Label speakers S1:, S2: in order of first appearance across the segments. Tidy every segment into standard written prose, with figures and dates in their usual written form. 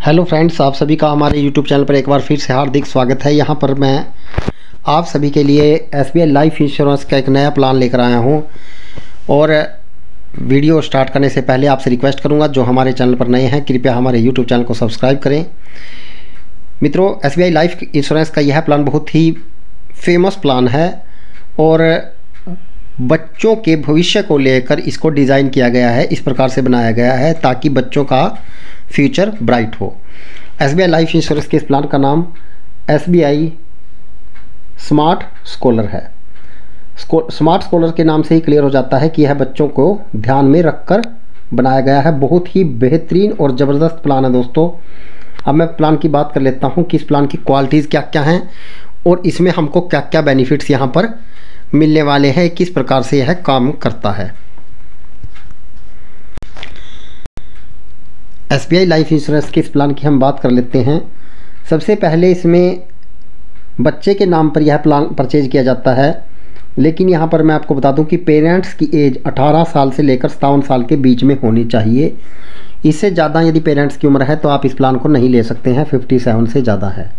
S1: Hello friends, आप सभी का हमारे यूट्यूब चैनल पर एक बार फिर से हार्दिक स्वागत है। यहाँ पर मैं आप सभी के लिए एसबीआई लाइफ इंश्योरेंस का एक नया प्लान लेकर आया हूँ। और वीडियो स्टार्ट करने से पहले आपसे रिक्वेस्ट करूँगा, जो हमारे चैनल पर नए हैं कृपया हमारे यूट्यूब चैनल को सब्सक्राइब करें। मित्रों, एसबीआई लाइफ इंश्योरेंस का यह प्लान बहुत ही फेमस प्लान है और बच्चों के भविष्य को लेकर इसको डिज़ाइन किया गया है। इस प्रकार से बनाया गया है ताकि बच्चों का फ्यूचर ब्राइट हो। एसबीआई लाइफ इंश्योरेंस के इस प्लान का नाम एसबीआई स्मार्ट स्कॉलर है। स्मार्ट स्कॉलर के नाम से ही क्लियर हो जाता है कि यह बच्चों को ध्यान में रखकर बनाया गया है। बहुत ही बेहतरीन और ज़बरदस्त प्लान है दोस्तों। अब मैं प्लान की बात कर लेता हूँ कि इस प्लान की क्वालिटीज़ क्या क्या हैं और इसमें हमको क्या क्या बेनिफिट्स यहाँ पर मिलने वाले हैं, किस प्रकार से यह काम करता है। एसबीआई लाइफ इंश्योरेंस के इस प्लान की हम बात कर लेते हैं। सबसे पहले इसमें बच्चे के नाम पर यह प्लान परचेज किया जाता है, लेकिन यहाँ पर मैं आपको बता दूं कि पेरेंट्स की एज 18 साल से लेकर 57 साल के बीच में होनी चाहिए। इससे ज़्यादा यदि पेरेंट्स की उम्र है तो आप इस प्लान को नहीं ले सकते हैं। 57 से ज़्यादा है।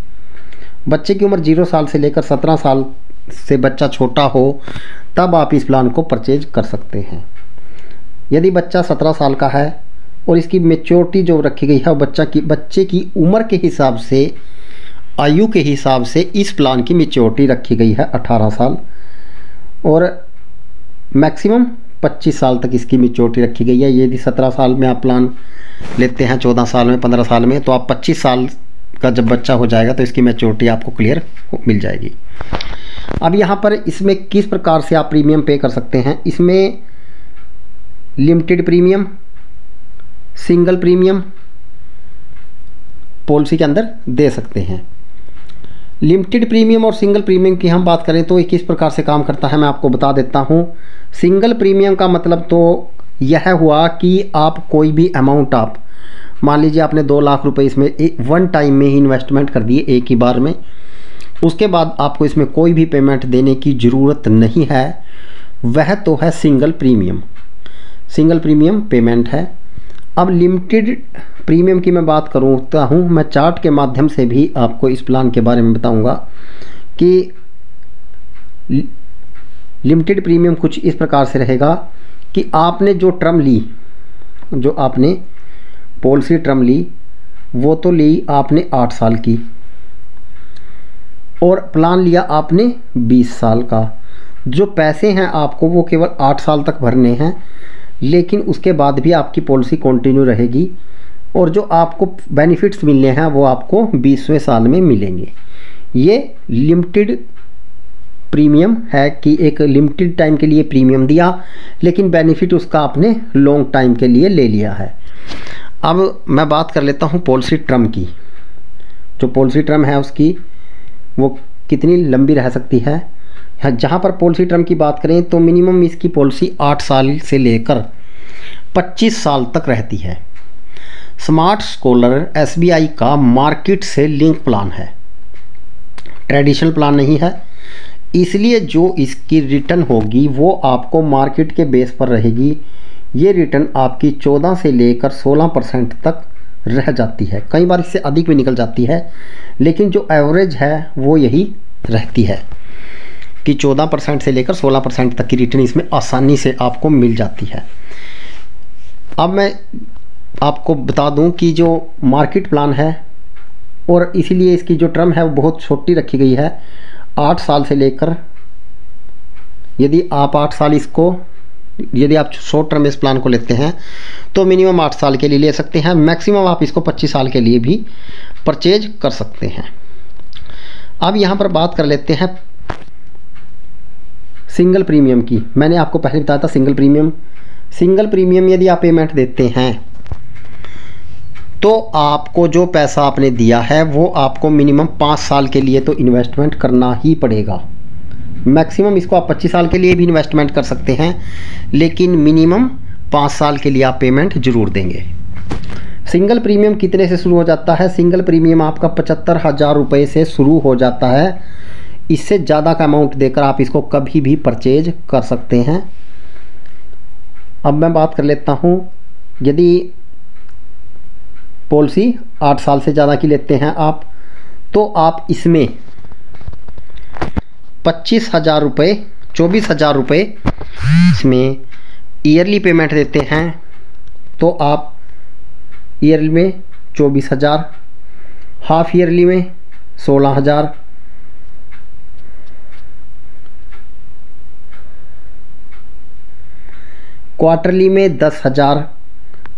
S1: बच्चे की उम्र 0 साल से लेकर 17 साल से बच्चा छोटा हो तब आप इस प्लान को परचेज कर सकते हैं। यदि बच्चा 17 साल का है और इसकी मेच्योरिटी जो रखी गई है वो बच्चे की उम्र के हिसाब से, आयु के हिसाब से इस प्लान की मेच्योरिटी रखी गई है 18 साल और मैक्सिमम 25 साल तक इसकी मेच्योरिटी रखी गई है। यदि 17 साल में आप प्लान लेते हैं, 14 साल में, 15 साल में, तो आप 25 साल का जब बच्चा हो जाएगा तो इसकी मेच्योरिटी आपको क्लियर मिल जाएगी। अब यहाँ पर इसमें किस प्रकार से आप प्रीमियम पे कर सकते हैं। इसमें limited premium, single premium policy के अंदर दे सकते हैं। लिमिटेड प्रीमियम और सिंगल प्रीमियम की हम बात करें तो ये किस प्रकार से काम करता है मैं आपको बता देता हूँ। सिंगल प्रीमियम का मतलब तो यह हुआ कि आप कोई भी अमाउंट, आप मान लीजिए आपने 2 लाख रुपए इसमें वन टाइम में ही इन्वेस्टमेंट कर दिए एक ही बार में, उसके बाद आपको इसमें कोई भी पेमेंट देने की ज़रूरत नहीं है। वह तो है single premium, single premium payment है। अब लिमिटेड प्रीमियम की मैं बात करता हूँ, मैं चार्ट के माध्यम से भी आपको इस प्लान के बारे में बताऊँगा कि लिमिटेड प्रीमियम कुछ इस प्रकार से रहेगा कि आपने जो टर्म ली, जो आपने पॉलिसी टर्म ली, वो तो ली आपने 8 साल की और प्लान लिया आपने 20 साल का। जो पैसे हैं आपको वो केवल 8 साल तक भरने हैं, लेकिन उसके बाद भी आपकी पॉलिसी कंटिन्यू रहेगी और जो आपको बेनिफिट्स मिलने हैं वो आपको 20वें साल में मिलेंगे। ये लिमिटेड प्रीमियम है कि एक लिमिटेड टाइम के लिए प्रीमियम दिया, लेकिन बेनिफिट उसका आपने लॉन्ग टाइम के लिए ले लिया है। अब मैं बात कर लेता हूँ पॉलिसी टर्म की। जो पॉलिसी टर्म है उसकी वो कितनी लंबी रह सकती है। जहाँ पर पॉलिसी टर्म की बात करें तो मिनिमम इसकी पॉलिसी 8 साल से लेकर 25 साल तक रहती है। स्मार्ट स्कॉलर एसबीआई का मार्केट से लिंक प्लान है, ट्रेडिशनल प्लान नहीं है, इसलिए जो इसकी रिटर्न होगी वो आपको मार्केट के बेस पर रहेगी। ये रिटर्न आपकी 14 से लेकर 16% तक रह जाती है, कई बार इससे अधिक भी निकल जाती है, लेकिन जो एवरेज है वो यही रहती है कि 14% से लेकर 16% तक की रिटर्न इसमें आसानी से आपको मिल जाती है। अब मैं आपको बता दूं कि जो मार्केट प्लान है और इसीलिए इसकी जो टर्म है वो बहुत छोटी रखी गई है, 8 साल से लेकर, यदि आप 8 साल इसको, यदि आप शॉर्ट टर्म इस प्लान को लेते हैं तो मिनिमम 8 साल के लिए ले सकते हैं, मैक्सिमम आप इसको 25 साल के लिए भी परचेज कर सकते हैं। अब यहाँ पर बात कर लेते हैं सिंगल प्रीमियम की। मैंने आपको पहले बताया था सिंगल प्रीमियम यदि आप पेमेंट देते हैं तो आपको जो पैसा आपने दिया है वो आपको मिनिमम 5 साल के लिए तो इन्वेस्टमेंट करना ही पड़ेगा। मैक्सिमम इसको आप 25 साल के लिए भी इन्वेस्टमेंट कर सकते हैं, लेकिन मिनिमम 5 साल के लिए आप पेमेंट ज़रूर देंगे। सिंगल प्रीमियम कितने से शुरू हो जाता है? सिंगल प्रीमियम आपका 75,000 रुपये से शुरू हो जाता है। इससे ज़्यादा का अमाउंट देकर आप इसको कभी भी परचेज कर सकते हैं। अब मैं बात कर लेता हूँ, यदि पॉलिसी 8 साल से ज़्यादा की लेते हैं आप, तो आप इसमें 25,000 रुपये, 24,000 रुपये इसमें ईयरली पेमेंट देते हैं। तो आप ईयरली में 24,000, हाफ ईयरली में 16,000, क्वार्टरली में 10,000,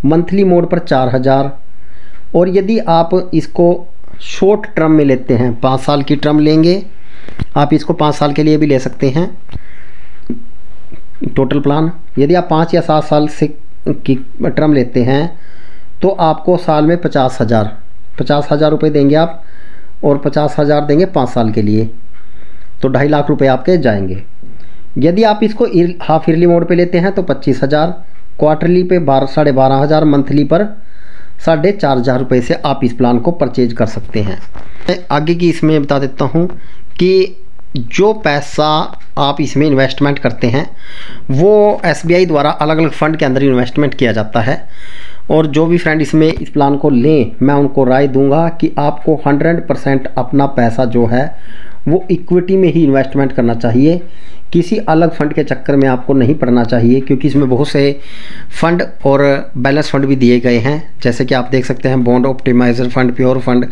S1: मंथली मोड पर 4,000। और यदि आप इसको शॉर्ट टर्म में लेते हैं, 5 साल की टर्म लेंगे आप, इसको 5 साल के लिए भी ले सकते हैं टोटल प्लान। यदि आप 5 या 7 साल से की टर्म लेते हैं तो आपको साल में 50,000 रुपये देंगे आप, और 50,000 देंगे 5 साल के लिए, तो 2.5 लाख रुपए आपके जाएंगे। यदि आप इसको हाफ ईयरली मोड पे लेते हैं तो 25,000, क्वार्टरली पे 12,500, मंथली पर 4,500 रुपये से आप इस प्लान को परचेज कर सकते हैं। मैं आगे की इसमें बता देता हूँ कि जो पैसा आप इसमें इन्वेस्टमेंट करते हैं वो SBI द्वारा अलग अलग फ़ंड के अंदर इन्वेस्टमेंट किया जाता है। और जो भी फ्रेंड इसमें इस प्लान को लें, मैं उनको राय दूंगा कि आपको 100% अपना पैसा जो है वो इक्विटी में ही इन्वेस्टमेंट करना चाहिए। किसी अलग फ़ंड के चक्कर में आपको नहीं पड़ना चाहिए, क्योंकि इसमें बहुत से फ़ंड और बैलेंस फ़ंड भी दिए गए हैं, जैसे कि आप देख सकते हैं bond optimiser fund, pure fund.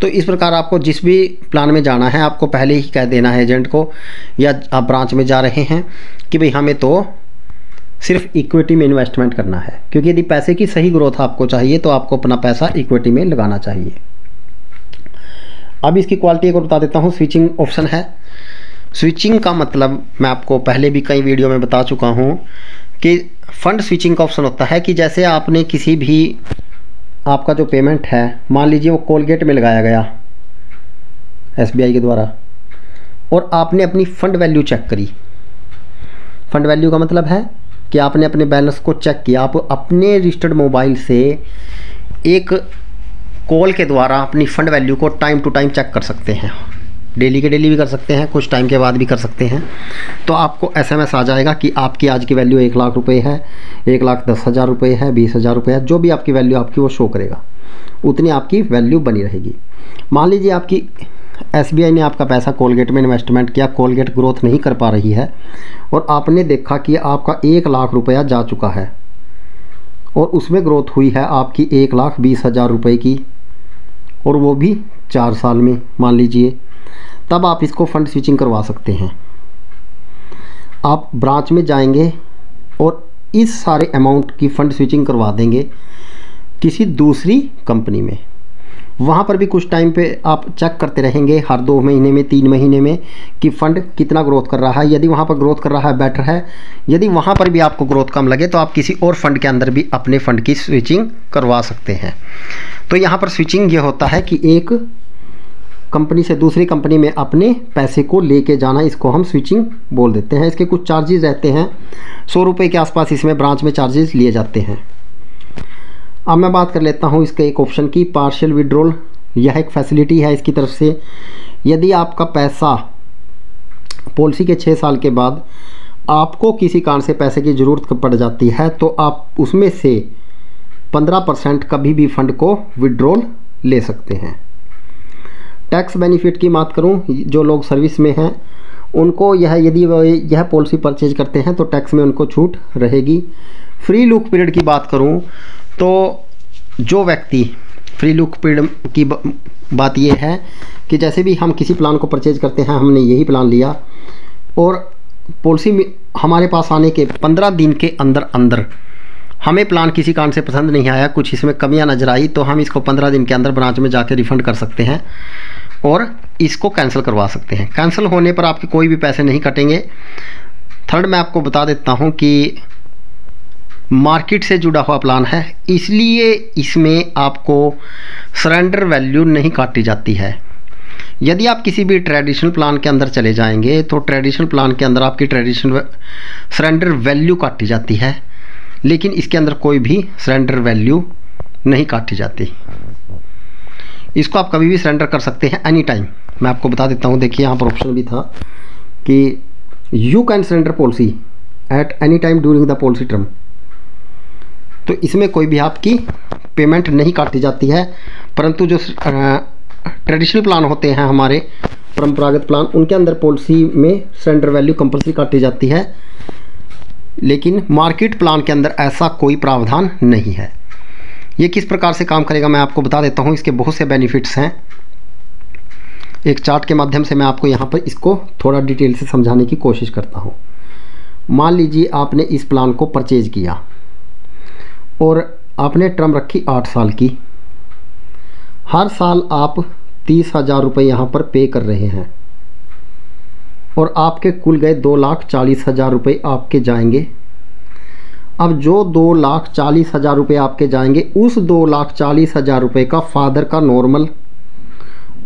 S1: तो इस प्रकार आपको जिस भी प्लान में जाना है आपको पहले ही कह देना है एजेंट को, या आप ब्रांच में जा रहे हैं कि भाई हमें तो सिर्फ इक्विटी में इन्वेस्टमेंट करना है, क्योंकि यदि पैसे की सही ग्रोथ आपको चाहिए तो आपको अपना पैसा इक्विटी में लगाना चाहिए। अब इसकी क्वालिटी एक और बता देता हूँ। स्विचिंग ऑप्शन है। स्विचिंग का मतलब मैं आपको पहले भी कई वीडियो में बता चुका हूँ कि फ़ंड स्विचिंग का ऑप्शन होता है कि जैसे आपने किसी भी आपका जो पेमेंट है, मान लीजिए वो कोलगेट में लगाया गया SBI के द्वारा, और आपने अपनी फ़ंड वैल्यू चेक करी। फ़ंड वैल्यू का मतलब है कि आपने अपने बैलेंस को चेक किया। आप अपने रजिस्टर्ड मोबाइल से एक कॉल के द्वारा अपनी फ़ंड वैल्यू को टाइम टू टाइम चेक कर सकते हैं। डेली के डेली भी कर सकते हैं, कुछ टाइम के बाद भी कर सकते हैं। तो आपको SMS आ जाएगा कि आपकी आज की वैल्यू 1 लाख रुपये है, 1,10,000 रुपये है, 20,000 रुपये है, जो भी आपकी वैल्यू आपकी वो शो करेगा, उतनी आपकी वैल्यू बनी रहेगी। मान लीजिए आपकी SBI ने आपका पैसा कोलगेट में इन्वेस्टमेंट किया, कोलगेट ग्रोथ नहीं कर पा रही है, और आपने देखा कि आपका 1 लाख रुपया जा चुका है और उसमें ग्रोथ हुई है आपकी 1,20,000 रुपये की, और वो भी 4 साल में मान लीजिए, तब आप इसको फ़ंड स्विचिंग करवा सकते हैं। आप ब्रांच में जाएंगे और इस सारे अमाउंट की फ़ंड स्विचिंग करवा देंगे किसी दूसरी कंपनी में। वहाँ पर भी कुछ टाइम पे आप चेक करते रहेंगे, हर 2 महीने में, 3 महीने में, कि फ़ंड कितना ग्रोथ कर रहा है। यदि वहाँ पर ग्रोथ कर रहा है बेटर है, यदि वहाँ पर भी आपको ग्रोथ कम लगे तो आप किसी और फ़ंड के अंदर भी अपने फ़ंड की स्विचिंग करवा सकते हैं। तो यहाँ पर स्विचिंग ये होता है कि एक कंपनी से दूसरी कंपनी में अपने पैसे को लेके जाना, इसको हम स्विचिंग बोल देते हैं। इसके कुछ चार्जेस रहते हैं, 100 रुपये के आसपास इसमें ब्रांच में चार्जेस लिए जाते हैं। अब मैं बात कर लेता हूँ इसके एक ऑप्शन की, पार्शियल विड्रॉल। यह एक फैसिलिटी है इसकी तरफ से। यदि आपका पैसा पॉलिसी के 6 साल के बाद आपको किसी कारण से पैसे की ज़रूरत पड़ जाती है तो आप उसमें से 15% कभी भी फ़ंड को विड्रॉल ले सकते हैं। टैक्स बेनिफिट की बात करूं, जो लोग सर्विस में हैं उनको यदि यह पॉलिसी परचेज करते हैं तो टैक्स में उनको छूट रहेगी। फ्री लुक पीरियड की बात करूं तो जो व्यक्ति फ्री लुक पीरियड की बात यह है कि जैसे भी हम किसी प्लान को परचेज करते हैं, हमने यही प्लान लिया और पॉलिसी में हमारे पास आने के 15 दिन के अंदर अंदर हमें प्लान किसी कारण से पसंद नहीं आया, कुछ इसमें कमियां नज़र आई, तो हम इसको 15 दिन के अंदर ब्रांच में जाकर रिफ़ंड कर सकते हैं और इसको कैंसिल करवा सकते हैं। कैंसिल होने पर आपके कोई भी पैसे नहीं कटेंगे। थर्ड, मैं आपको बता देता हूं कि मार्केट से जुड़ा हुआ प्लान है, इसलिए इसमें आपको सरेंडर वैल्यू नहीं काटी जाती है। यदि आप किसी भी ट्रेडिशनल प्लान के अंदर चले जाएंगे तो ट्रेडिशनल प्लान के अंदर आपकी ट्रेडिशनल सरेंडर वैल्यू काटी जाती है, लेकिन इसके अंदर कोई भी सरेंडर वैल्यू नहीं काटी जाती। इसको आप कभी भी सरेंडर कर सकते हैं एनी टाइम। मैं आपको बता देता हूँ, देखिए यहाँ पर ऑप्शन भी था कि you can surrender policy at any time during the policy term. तो इसमें कोई भी आपकी पेमेंट नहीं काटी जाती है, परंतु जो ट्रेडिशनल प्लान होते हैं हमारे परंपरागत प्लान, उनके अंदर पॉलिसी में सरेंडर वैल्यू कंपल्सरी काटी जाती है। लेकिन मार्केट प्लान के अंदर ऐसा कोई प्रावधान नहीं है। ये किस प्रकार से काम करेगा मैं आपको बता देता हूँ। इसके बहुत से बेनिफिट्स हैं। एक चार्ट के माध्यम से मैं आपको यहाँ पर इसको थोड़ा डिटेल से समझाने की कोशिश करता हूँ। मान लीजिए आपने इस प्लान को परचेज किया और आपने टर्म रखी 8 साल की। हर साल आप 30,000 रुपये यहाँ पर पे कर रहे हैं और आपके कुल गए 2,40,000 रुपये आपके जाएंगे। अब जो 2,40,000 रुपये आपके जाएंगे, उस 2,40,000 रुपये का फादर का नॉर्मल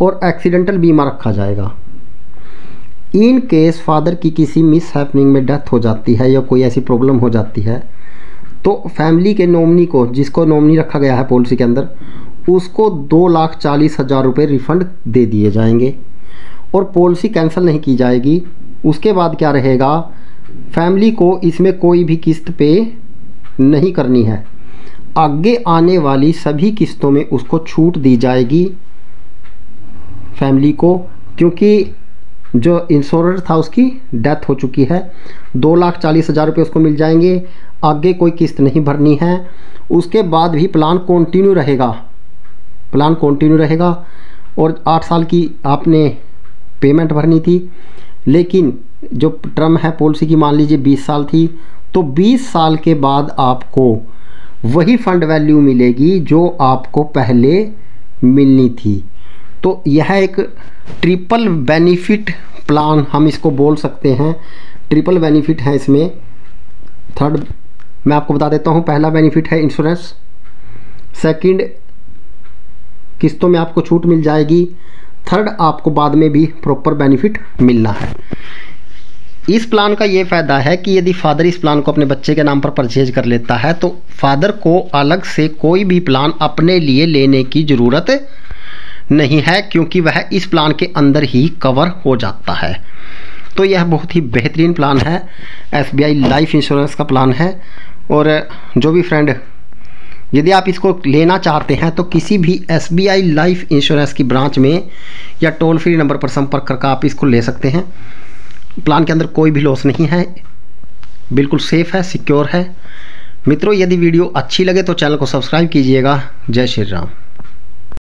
S1: और एक्सीडेंटल बीमा रखा जाएगा। इन केस फादर की किसी मिस हैपनिंग में डेथ हो जाती है या कोई ऐसी प्रॉब्लम हो जाती है, तो फैमिली के नॉमिनी को, जिसको नॉमिनी रखा गया है पॉलिसी के अंदर, उसको 2,40,000 रुपये रिफ़ंड दे दिए जाएंगे और पॉलिसी कैंसिल नहीं की जाएगी। उसके बाद क्या रहेगा, फैमिली को इसमें कोई भी किस्त पे नहीं करनी है। आगे आने वाली सभी किस्तों में उसको छूट दी जाएगी फैमिली को, क्योंकि जो इंश्योरर था उसकी डेथ हो चुकी है। 2,40,000 रुपये उसको मिल जाएंगे। आगे कोई किस्त नहीं भरनी है। उसके बाद भी प्लान कंटिन्यू रहेगा, प्लान कंटिन्यू रहेगा। और 8 साल की आपने पेमेंट भरनी थी, लेकिन जो टर्म है पॉलिसी की मान लीजिए 20 साल थी, तो 20 साल के बाद आपको वही फंड वैल्यू मिलेगी जो आपको पहले मिलनी थी। तो यह एक ट्रिपल बेनिफिट प्लान हम इसको बोल सकते हैं। ट्रिपल बेनिफिट है इसमें। थर्ड मैं आपको बता देता हूँ। पहला बेनिफिट है इंश्योरेंस, सेकंड किस्तों में आपको छूट मिल जाएगी, थर्ड आपको बाद में भी प्रॉपर बेनिफिट मिलना है। इस प्लान का ये फ़ायदा है कि यदि फादर इस प्लान को अपने बच्चे के नाम पर परचेज कर लेता है, तो फादर को अलग से कोई भी प्लान अपने लिए लेने की ज़रूरत नहीं है, क्योंकि वह इस प्लान के अंदर ही कवर हो जाता है। तो यह बहुत ही बेहतरीन प्लान है। SBI लाइफ इंश्योरेंस का प्लान है। और जो भी फ्रेंड यदि आप इसको लेना चाहते हैं, तो किसी भी SBI लाइफ इंश्योरेंस की ब्रांच में या टोल फ्री नंबर पर संपर्क करके आप इसको ले सकते हैं। प्लान के अंदर कोई भी लॉस नहीं है, बिल्कुल सेफ़ है, सिक्योर है। मित्रों, यदि वीडियो अच्छी लगे तो चैनल को सब्सक्राइब कीजिएगा। जय श्री राम।